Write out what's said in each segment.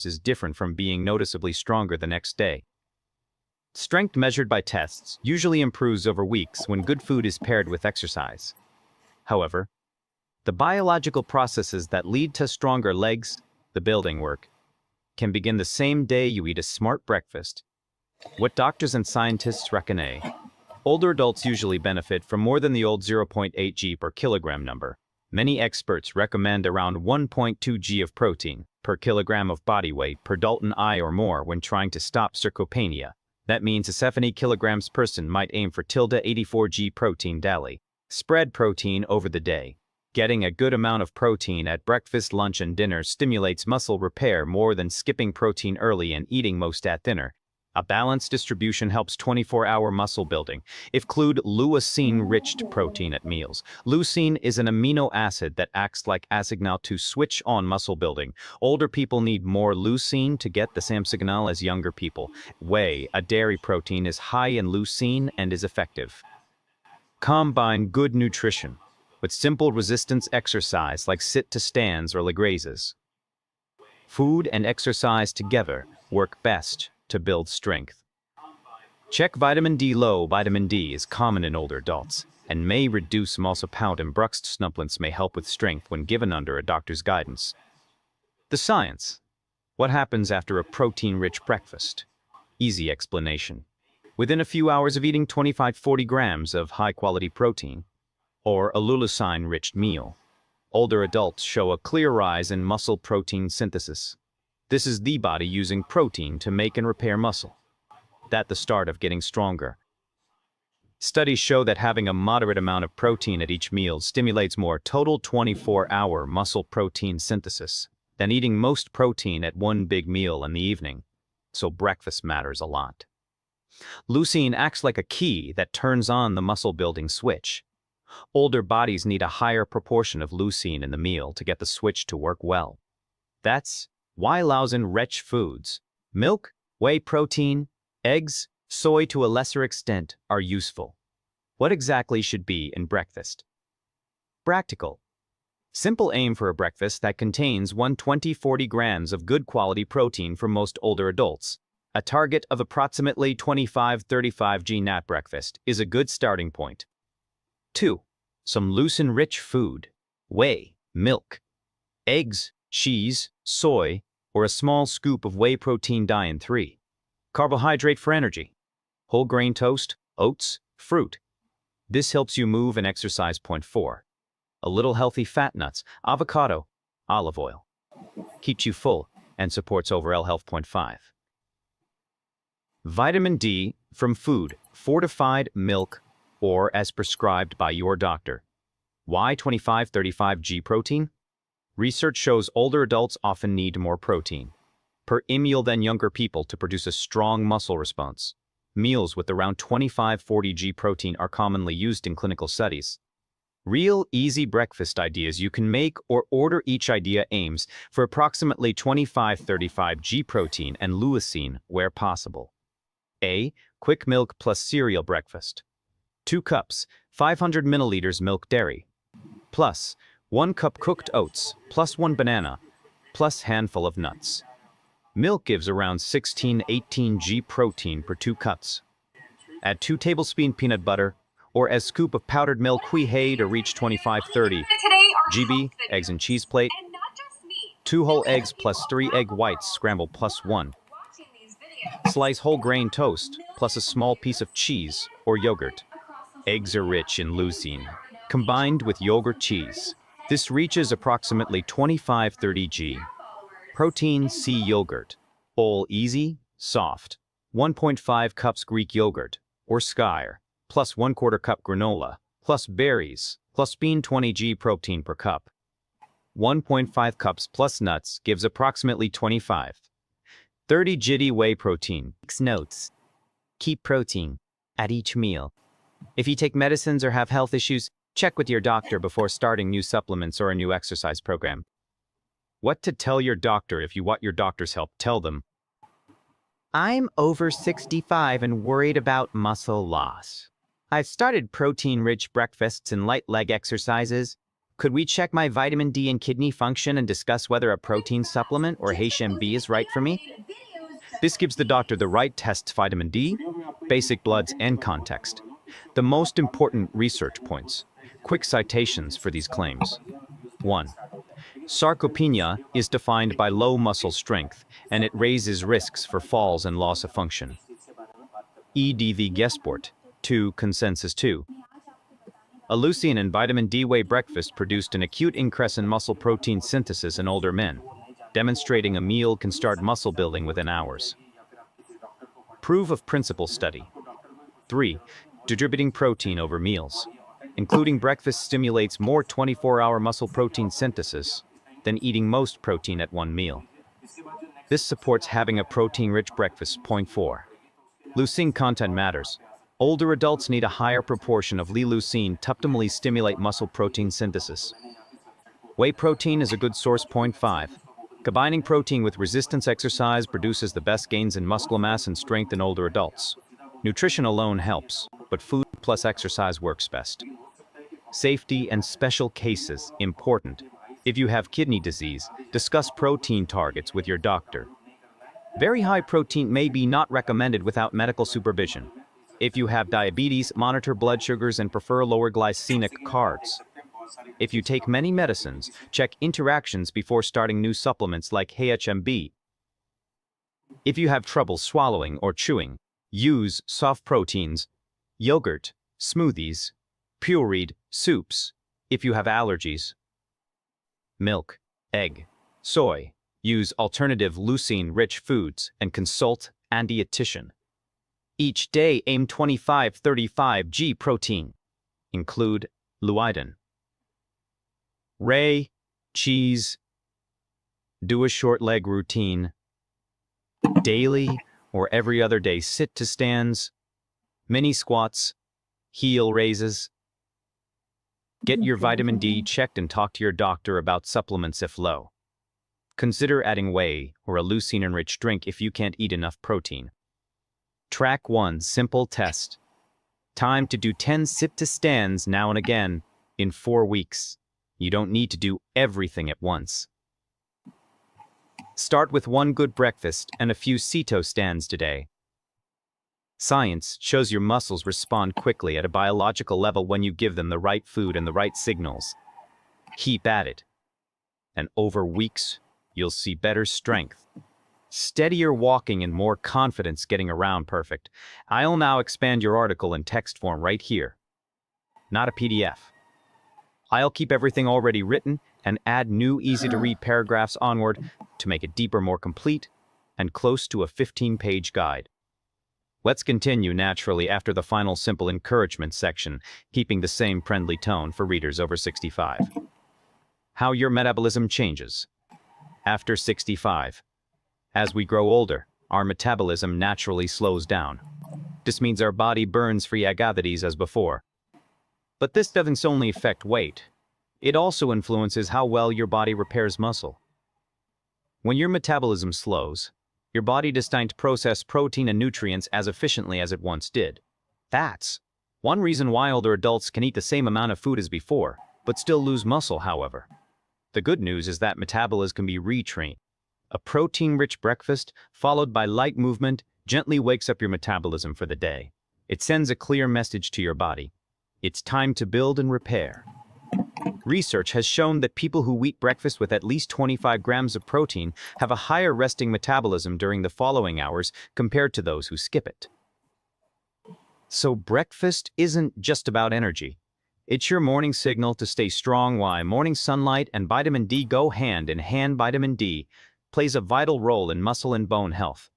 is different from being noticeably stronger the next day. Strength measured by tests usually improves over weeks when good food is paired with exercise. However, the biological processes that lead to stronger legs, the building work, can begin the same day you eat a smart breakfast. What doctors and scientists reckon older adults usually benefit from more than the old 0.8 g per kilogram number. Many experts recommend around 1.2 g of protein per kilogram of body weight per Dalton I or more when trying to stop sarcopenia. That means a 70 kilograms person might aim for 84 g protein daily. Spread protein over the day. Getting a good amount of protein at breakfast, lunch, and dinner stimulates muscle repair more than skipping protein early and eating most at dinner. A balanced distribution helps 24-hour muscle building. Include leucine-rich protein at meals. Leucine is an amino acid that acts like a signal to switch on muscle building. Older people need more leucine to get the same signal as younger people. Whey, a dairy protein, is high in leucine and is effective. Combine good nutrition with simple resistance exercise like sit-to-stands or leg raises. Food and exercise together work best to build strength. Check vitamin D. Low vitamin D is common in older adults and may reduce muscle pound, and bruxed supplements may help with strength when given under a doctor's guidance. The science. What happens after a protein-rich breakfast? Easy explanation. Within a few hours of eating 25-40 grams of high-quality protein, or a leucine-rich meal, older adults show a clear rise in muscle protein synthesis. This is the body using protein to make and repair muscle. That's the start of getting stronger. Studies show that having a moderate amount of protein at each meal stimulates more total 24-hour muscle protein synthesis than eating most protein at one big meal in the evening. So breakfast matters a lot. Leucine acts like a key that turns on the muscle-building switch. Older bodies need a higher proportion of leucine in the meal to get the switch to work well. That's why leucine-rich foods, milk, whey protein, eggs, soy to a lesser extent, are useful. What exactly should be in breakfast? Practical. Simple aim for a breakfast that contains 120-40 grams of good quality protein for most older adults. A target of approximately 25-35 g nat breakfast is a good starting point. 2. Some leucine-rich food, whey, milk, eggs, cheese, soy, or a small scoop of whey protein diet. 3. Carbohydrate for energy, whole grain toast, oats, fruit. This helps you move and exercise. 4. A little healthy fat nuts, avocado, olive oil. Keeps you full and supports overall health. 5. Vitamin D from food, fortified milk, or as prescribed by your doctor. Why 25-35 g protein? Research shows older adults often need more protein per meal than younger people to produce a strong muscle response. Meals with around 25-40 g protein are commonly used in clinical studies. Real easy breakfast ideas you can make or order. Each idea aims for approximately 25-35 g protein and leucine where possible. A. Quick milk plus cereal breakfast. 2 cups, 500 milliliters milk dairy, plus 1 cup cooked oats, plus 1 banana, plus handful of nuts. Milk gives around 16-18 g protein per 2 cups. Add 2 tablespoons peanut butter, or a scoop of powdered milk whey to reach 25-30 GB, eggs and cheese plate, 2 whole eggs plus 3 egg whites scrambled plus 1. Slice whole grain toast, plus a small piece of cheese or yogurt. Eggs are rich in leucine, combined with yogurt cheese. This reaches approximately 25-30 g. Protein C yogurt. All easy, soft. 1.5 cups Greek yogurt, or skyr, plus 1/4 cup granola, plus berries, plus bean 20 g protein per cup. 1.5 cups plus nuts gives approximately 25-30 g whey protein. Notes. Keep protein at each meal. If you take medicines or have health issues, check with your doctor before starting new supplements or a new exercise program. What to tell your doctor if you want your doctor's help? Tell them, I'm over 65 and worried about muscle loss. I've started protein-rich breakfasts and light leg exercises. Could we check my vitamin D and kidney function and discuss whether a protein supplement or HMB is right for me? This gives the doctor the right tests: vitamin D, basic bloods, and context. The most important research points. Quick citations for these claims. 1. Sarcopenia is defined by low muscle strength, and it raises risks for falls and loss of function. EDV Gesport. 2. Consensus 2. A leucine and vitamin D whey breakfast produced an acute increase in muscle protein synthesis in older men, demonstrating a meal can start muscle building within hours. Proof of principle study. 3. Distributing protein over meals, including breakfast, stimulates more 24-hour muscle protein synthesis than eating most protein at one meal. This supports having a protein-rich breakfast. Point 4. Leucine content matters. Older adults need a higher proportion of leucine to optimally stimulate muscle protein synthesis. Whey protein is a good source. Point 5. Combining protein with resistance exercise produces the best gains in muscle mass and strength in older adults. Nutrition alone helps, but food plus exercise works best. Safety and special cases important. If you have kidney disease, discuss protein targets with your doctor. Very high protein may be not recommended without medical supervision. If you have diabetes, monitor blood sugars and prefer lower glycemic carbs. If you take many medicines, check interactions before starting new supplements like HMB. If you have trouble swallowing or chewing, use soft proteins, yogurt, smoothies, pureed soups. If you have allergies, milk, egg, soy, use alternative leucine-rich foods and consult a dietitian. Each day aim 25-35 g protein. Include lutein, whey, cheese. Do a short leg routine. Daily or every other day sit to stands, mini squats, heel raises. Get your vitamin D checked and talk to your doctor about supplements if low. Consider adding whey or a leucine-enriched drink if you can't eat enough protein. Track 1 simple test. Time to do 10 sit-to-stands now and again in 4 weeks. You don't need to do everything at once. Start with one good breakfast and a few sit-to-stands today. Science shows your muscles respond quickly at a biological level when you give them the right food and the right signals. Keep at it. And over weeks, you'll see better strength, steadier walking, and more confidence getting around. Perfect. I'll now expand your article in text form right here, not a PDF. I'll keep everything already written and add new easy-to-read paragraphs onward to make it deeper, more complete, and close to a 15-page guide. Let's continue naturally after the final simple encouragement section, keeping the same friendly tone for readers over 65. How your metabolism changes. After 65. As we grow older, our metabolism naturally slows down. This means our body burns free calories as before. But this doesn't only affect weight. It also influences how well your body repairs muscle. When your metabolism slows, your body doesn't process protein and nutrients as efficiently as it once did. That's one reason why older adults can eat the same amount of food as before, but still lose muscle. However, the good news is that metabolism can be retrained. A protein-rich breakfast, followed by light movement, gently wakes up your metabolism for the day. It sends a clear message to your body. It's time to build and repair. Research has shown that people who eat breakfast with at least 25 grams of protein have a higher resting metabolism during the following hours compared to those who skip it. So breakfast isn't just about energy. It's your morning signal to stay strong. Why morning sunlight and vitamin D go hand in hand. Vitamin D plays a vital role in muscle and bone health.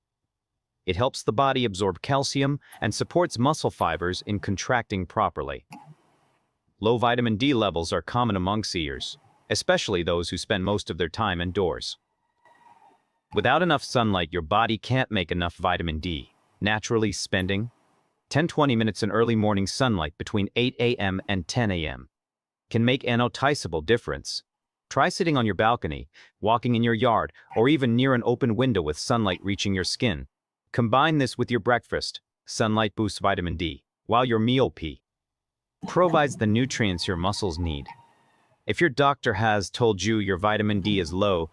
It helps the body absorb calcium and supports muscle fibers in contracting properly. Low vitamin D levels are common among seniors, especially those who spend most of their time indoors. Without enough sunlight, your body can't make enough vitamin D. Naturally, spending 10-20 minutes in early morning sunlight between 8 a.m. and 10 a.m. can make a noticeable difference. Try sitting on your balcony, walking in your yard, or even near an open window with sunlight reaching your skin. Combine this with your breakfast. Sunlight boosts vitamin D, while your meal provides the nutrients your muscles need. If your doctor has told you your vitamin D is low,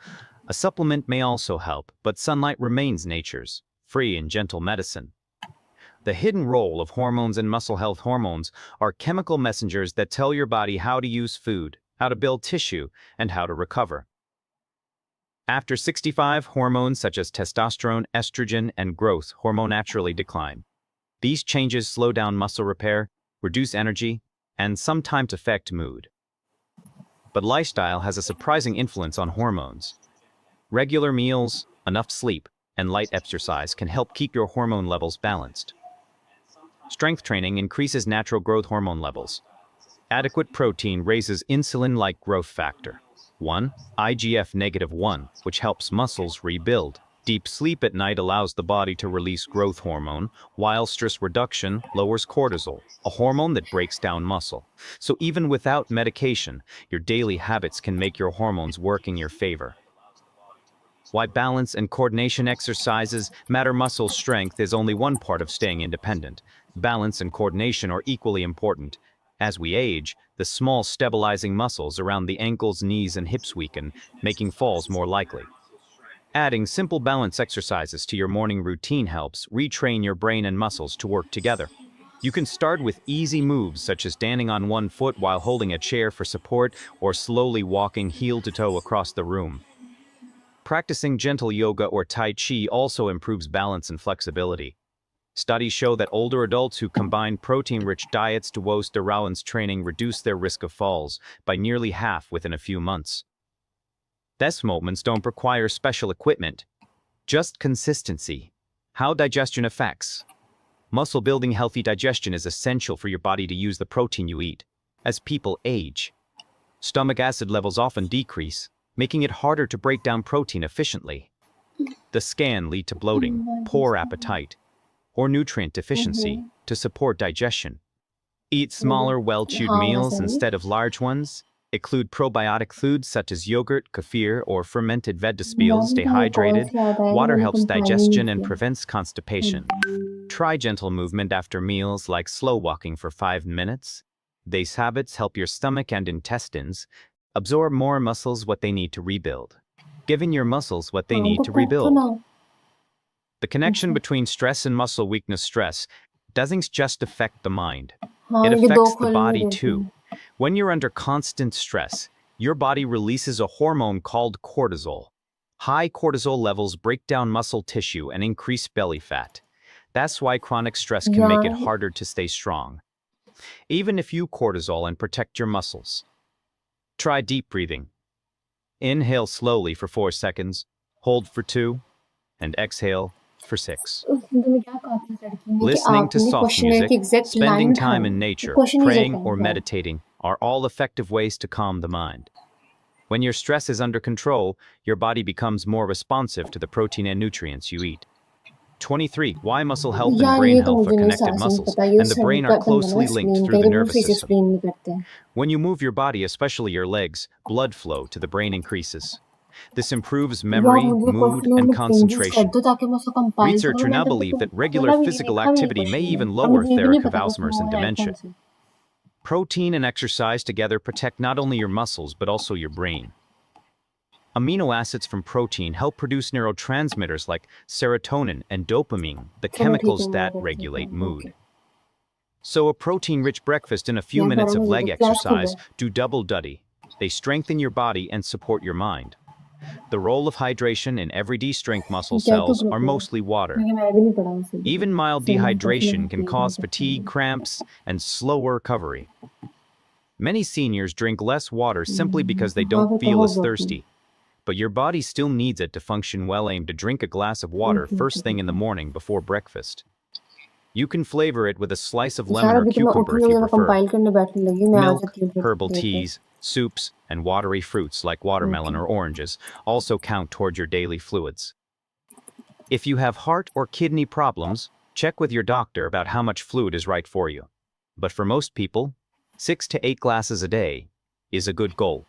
a supplement may also help, but sunlight remains nature's free and gentle medicine. The hidden role of hormones and muscle health. Hormones are chemical messengers that tell your body how to use food, how to build tissue, and how to recover. After 65, hormones such as testosterone, estrogen, and growth hormone naturally decline. These changes slow down muscle repair, reduce energy, and sometimes affect mood. But lifestyle has a surprising influence on hormones. Regular meals, enough sleep, and light exercise can help keep your hormone levels balanced. Strength training increases natural growth hormone levels. Adequate protein raises insulin-like growth factor 1, IGF-1, which helps muscles rebuild. Deep sleep at night allows the body to release growth hormone, while stress reduction lowers cortisol, a hormone that breaks down muscle. So even without medication, your daily habits can make your hormones work in your favor. Why balance and coordination exercises matter. Muscle strength is only one part of staying independent. Balance and coordination are equally important. As we age, the small stabilizing muscles around the ankles, knees, and hips weaken, making falls more likely. Adding simple balance exercises to your morning routine helps retrain your brain and muscles to work together. You can start with easy moves such as standing on one foot while holding a chair for support or slowly walking heel to toe across the room. Practicing gentle yoga or Tai Chi also improves balance and flexibility. Studies show that older adults who combine protein-rich diets to balance training reduce their risk of falls by nearly half within a few months. These movements don't require special equipment, just consistency. How digestion affects. Muscle building. Healthy digestion is essential for your body to use the protein you eat. As people age, stomach acid levels often decrease, making it harder to break down protein efficiently. This can lead to bloating, poor appetite, or nutrient deficiency. To support digestion, eat smaller, well-chewed meals instead of large ones. Include probiotic foods such as yogurt, kefir, or fermented vegetables. Stay hydrated. Water helps digestion and prevents constipation. Try gentle movement after meals like slow walking for 5 minutes. These habits help your stomach and intestines absorb more muscles what they need to rebuild. Giving your muscles what they need to rebuild. The connection between stress and muscle weakness. Stress doesn't just affect the mind. It affects the body too. When you're under constant stress, your body releases a hormone called cortisol. High cortisol levels break down muscle tissue and increase belly fat. That's why chronic stress can make it harder to stay strong. Even if you cortisol and protect your muscles. Try deep breathing. Inhale slowly for 4 seconds, hold for 2, and exhale for 6. Listening to soft music, spending time in nature, praying or meditating are all effective ways to calm the mind. When your stress is under control, your body becomes more responsive to the protein and nutrients you eat. 23. Why muscle health and brain health are connected. Muscles and the brain are closely linked through the nervous system. When you move your body, especially your legs, blood flow to the brain increases. This improves memory, mood, and concentration. Researchers now believe that regular physical activity may even lower theory of Alzheimer's and dementia. Protein and exercise together protect not only your muscles but also your brain. Amino acids from protein help produce neurotransmitters like serotonin and dopamine, the chemicals that regulate mood. So a protein-rich breakfast and a few minutes of leg exercise do double duty. They strengthen your body and support your mind. The role of hydration in everyday strength. Muscle cells are mostly water. Even mild dehydration can cause fatigue, cramps, and slower recovery. Many seniors drink less water simply because they don't feel as thirsty. But your body still needs it to function well. Aim to drink a glass of water first thing in the morning before breakfast. You can flavor it with a slice of lemon or cucumber if you prefer. Milk, herbal teas, soups, and watery fruits like watermelon or oranges also count toward your daily fluids. If you have heart or kidney problems, check with your doctor about how much fluid is right for you. But for most people, 6 to 8 glasses a day is a good goal.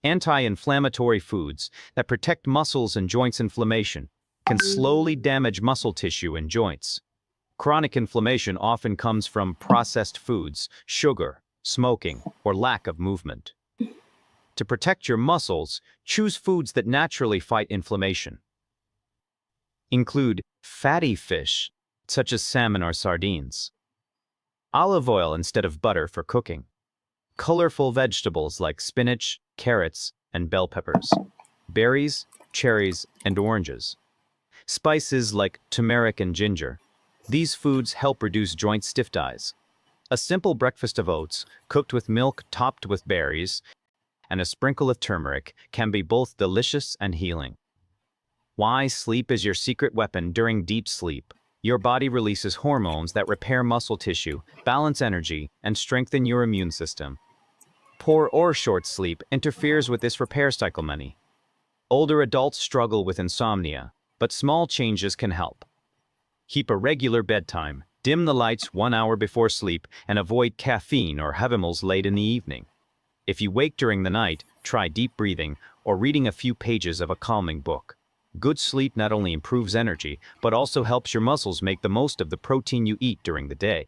Anti-inflammatory foods that protect muscles and joints. Inflammation can slowly damage muscle tissue and joints. Chronic inflammation often comes from processed foods, sugar, smoking, or lack of movement. To protect your muscles, choose foods that naturally fight inflammation. Include fatty fish, such as salmon or sardines, olive oil instead of butter for cooking, colorful vegetables like spinach, carrots, and bell peppers, berries, cherries, and oranges, spices like turmeric and ginger. These foods help reduce joint stiff-dies. A simple breakfast of oats, cooked with milk topped with berries, and a sprinkle of turmeric can be both delicious and healing. Why sleep is your secret weapon. During deep sleep, your body releases hormones that repair muscle tissue, balance energy, and strengthen your immune system. Poor or short sleep interferes with this repair cycle. Many older adults struggle with insomnia, but small changes can help. Keep a regular bedtime, dim the lights 1 hour before sleep, and avoid caffeine or heavy meals late in the evening. If you wake during the night, try deep breathing or reading a few pages of a calming book. Good sleep not only improves energy, but also helps your muscles make the most of the protein you eat during the day.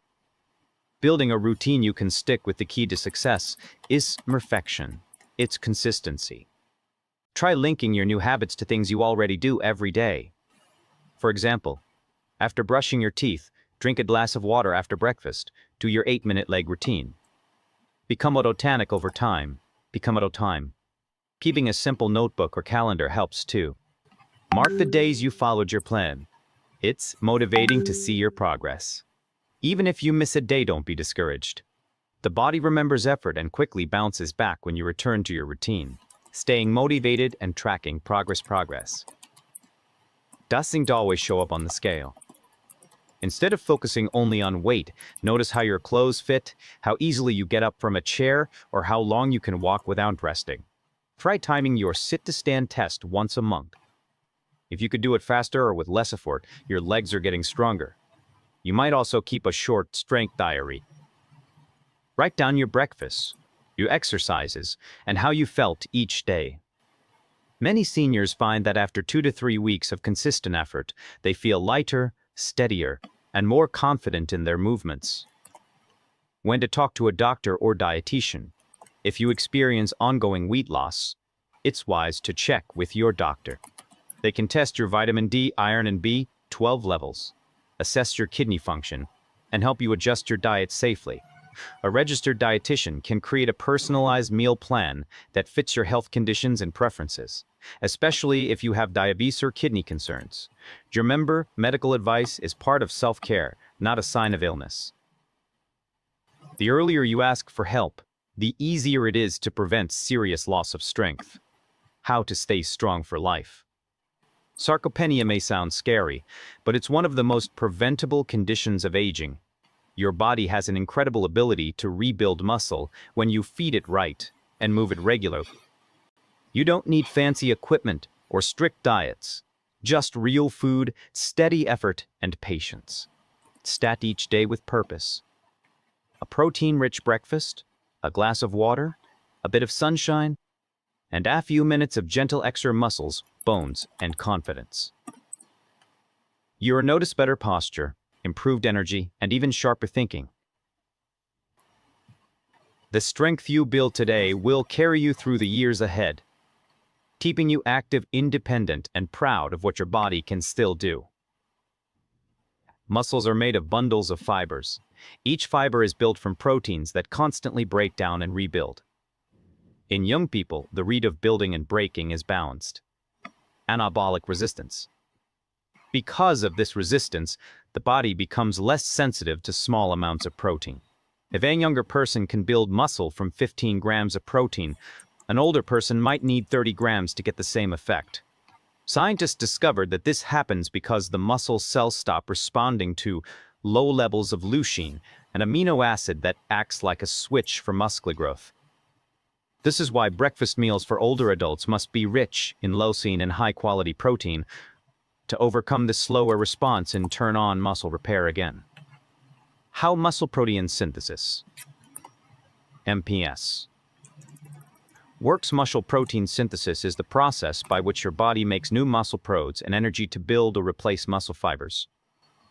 Building a routine you can stick with. The key to success is perfection. It's consistency. Try linking your new habits to things you already do every day. For example, after brushing your teeth, drink a glass of water after breakfast. Do your 8-minute leg routine. Become autotonic over time. Become auto-time. Keeping a simple notebook or calendar helps too. Mark the days you followed your plan. It's motivating to see your progress. Even if you miss a day, don't be discouraged. The body remembers effort and quickly bounces back when you return to your routine. Staying motivated and tracking progress. Doesn't always show up on the scale. Instead of focusing only on weight, notice how your clothes fit, how easily you get up from a chair, or how long you can walk without resting. Try timing your sit-to-stand test once a month. If you could do it faster or with less effort, your legs are getting stronger. You might also keep a short strength diary. Write down your breakfasts, your exercises, and how you felt each day. Many seniors find that after 2 to 3 weeks of consistent effort, they feel lighter, steadier, and more confident in their movements. When to talk to a doctor or dietitian. If you experience ongoing weight loss, it's wise to check with your doctor. They can test your vitamin D, iron, and B12 levels, assess your kidney function, and help you adjust your diet safely. A registered dietitian can create a personalized meal plan that fits your health conditions and preferences, especially if you have diabetes or kidney concerns. Remember, medical advice is part of self-care, not a sign of illness. The earlier you ask for help, the easier it is to prevent serious loss of strength. How to stay strong for life. Sarcopenia may sound scary, but it's one of the most preventable conditions of aging. Your body has an incredible ability to rebuild muscle when you feed it right and move it regularly. You don't need fancy equipment or strict diets, just real food, steady effort, and patience. Start each day with purpose. A protein-rich breakfast, a glass of water, a bit of sunshine, and a few minutes of gentle exercise muscles, bones, and confidence. You'll notice better posture, improved energy, and even sharper thinking. The strength you build today will carry you through the years ahead, keeping you active, independent, and proud of what your body can still do. Muscles are made of bundles of fibers. Each fiber is built from proteins that constantly break down and rebuild. In young people, the rate of building and breaking is balanced. Anabolic resistance. Because of this resistance, the body becomes less sensitive to small amounts of protein. If a younger person can build muscle from 15 grams of protein, an older person might need 30 grams to get the same effect. Scientists discovered that this happens because the muscle cells stop responding to low levels of leucine, an amino acid that acts like a switch for muscular growth. This is why breakfast meals for older adults must be rich in leucine and high-quality protein to overcome this slower response and turn on muscle repair again. How muscle protein synthesis? MPS. Works muscle protein synthesis is the process by which your body makes new muscle proteins and energy to build or replace muscle fibers.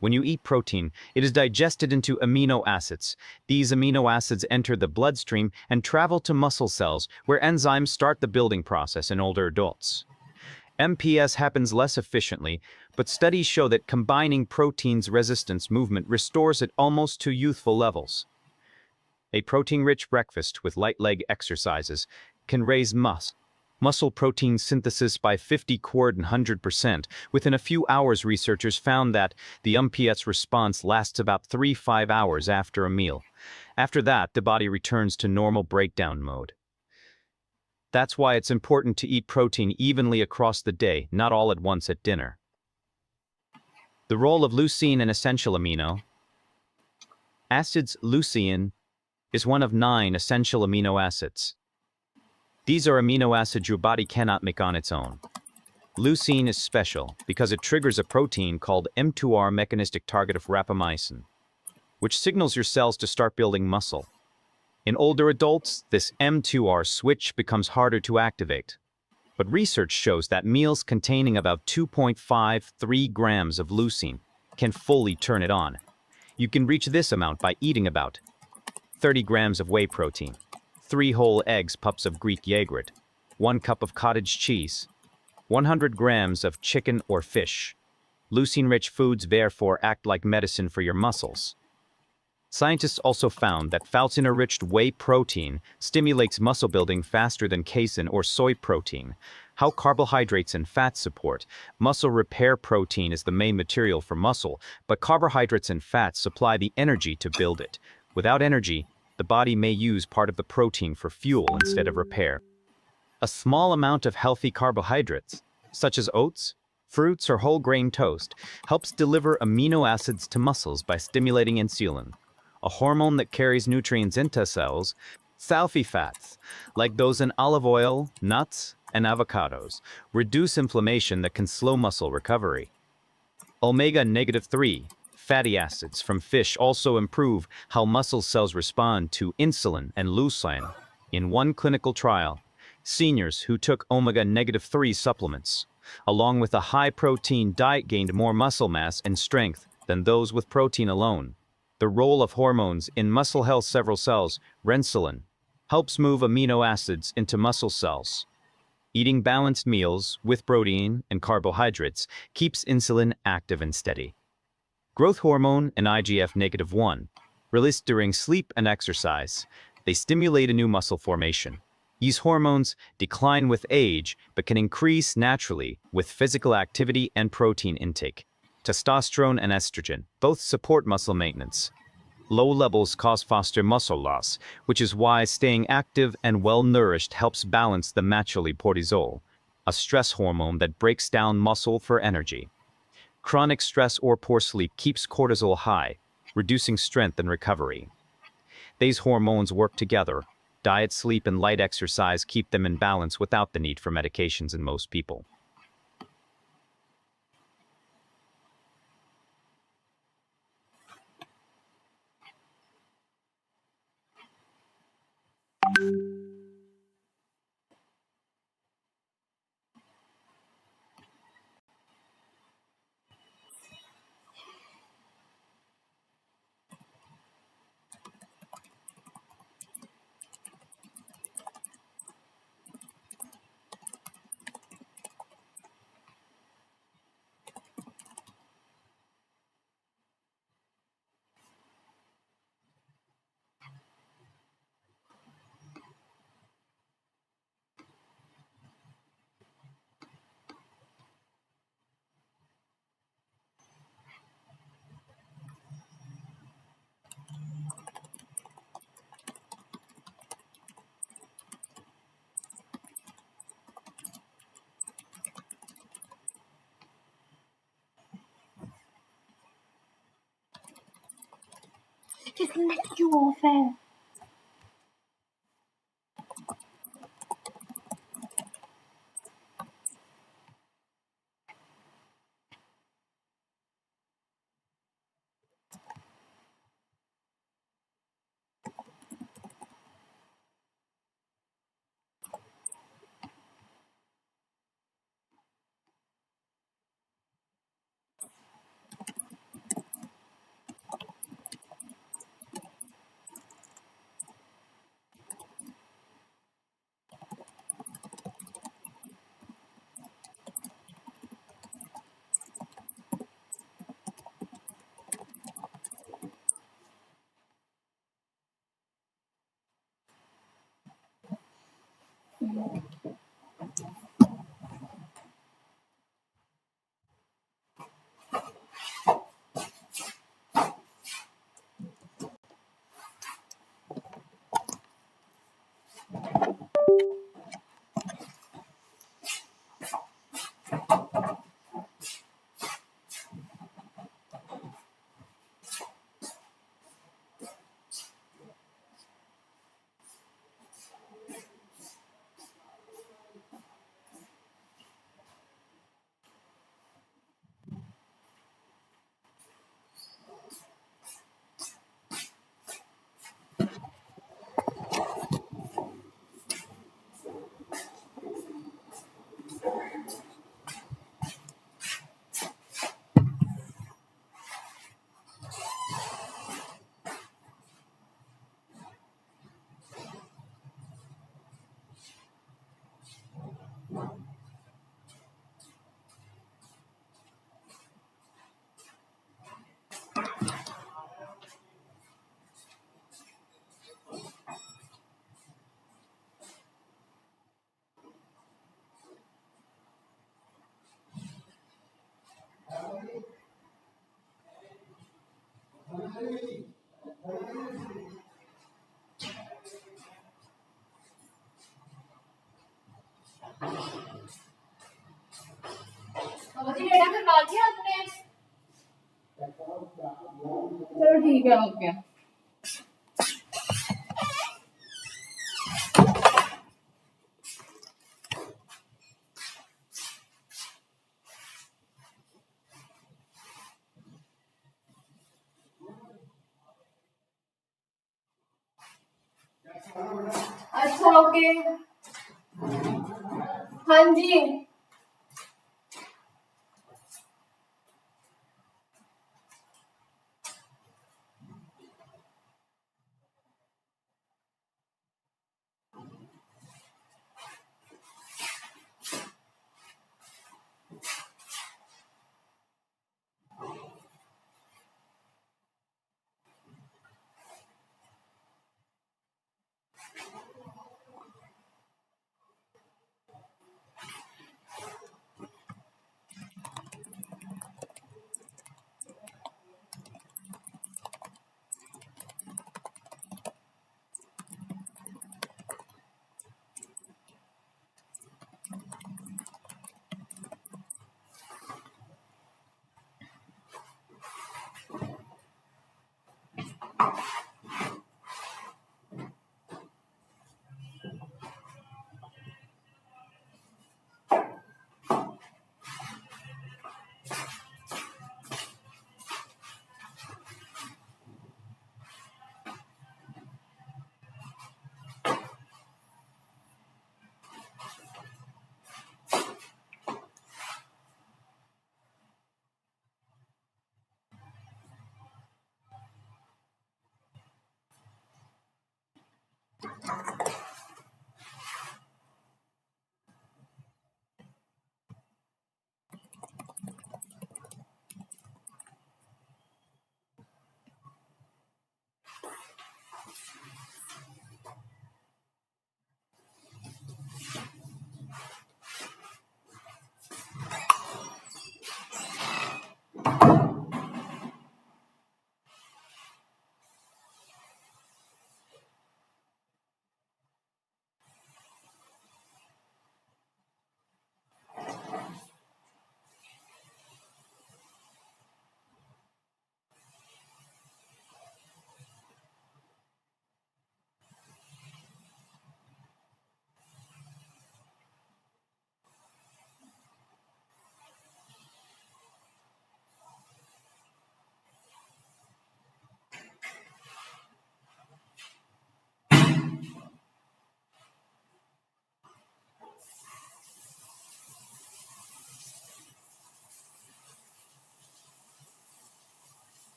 When you eat protein, it is digested into amino acids. These amino acids enter the bloodstream and travel to muscle cells, where enzymes start the building process in older adults. MPS happens less efficiently, but studies show that combining protein's resistance movement restores it almost to youthful levels. A protein-rich breakfast with light leg exercises can raise muscle protein synthesis by 100%. Within a few hours, researchers found that the MPS response lasts about 3–5 hours after a meal. After that, the body returns to normal breakdown mode. That's why it's important to eat protein evenly across the day, not all at once at dinner. The role of leucine and essential amino acids. Leucine is one of 9 essential amino acids. These are amino acids your body cannot make on its own. Leucine is special because it triggers a protein called M2R mechanistic target of rapamycin, which signals your cells to start building muscle. In older adults, this M2R switch becomes harder to activate. But research shows that meals containing about 2.53 grams of leucine can fully turn it on. You can reach this amount by eating about 30 grams of whey protein, 3 whole eggs, pups of Greek yogurt, 1 cup of cottage cheese, 100 grams of chicken or fish. Leucine-rich foods therefore act like medicine for your muscles. Scientists also found that phycin-enriched whey protein stimulates muscle building faster than casein or soy protein. How carbohydrates and fats support muscle repair. Protein is the main material for muscle, but carbohydrates and fats supply the energy to build it. Without energy, the body may use part of the protein for fuel instead of repair. A small amount of healthy carbohydrates, such as oats, fruits, or whole grain toast, helps deliver amino acids to muscles by stimulating insulin, a hormone that carries nutrients into cells. Healthy fats, like those in olive oil, nuts, and avocados, reduce inflammation that can slow muscle recovery. Omega-3 fatty acids from fish also improve how muscle cells respond to insulin and leucine. In one clinical trial, seniors who took omega-3 supplements, along with a high-protein diet, gained more muscle mass and strength than those with protein alone. The role of hormones in muscle health. Several cells, rensilin, helps move amino acids into muscle cells. Eating balanced meals with protein and carbohydrates keeps insulin active and steady. Growth hormone and IGF-1, released during sleep and exercise, they stimulate a new muscle formation. These hormones decline with age but can increase naturally with physical activity and protein intake. Testosterone and estrogen both support muscle maintenance. Low levels cause faster muscle loss, which is why staying active and well-nourished helps balance the naturally cortisol, a stress hormone that breaks down muscle for energy. Chronic stress or poor sleep keeps cortisol high, reducing strength and recovery. These hormones work together. Diet, sleep, and light exercise keep them in balance without the need for medications in most people. Disconnect you warfare. जी बेटा करवा दिया आपने? चलो ठीक है okay. अच्छा okay. हाँ जी।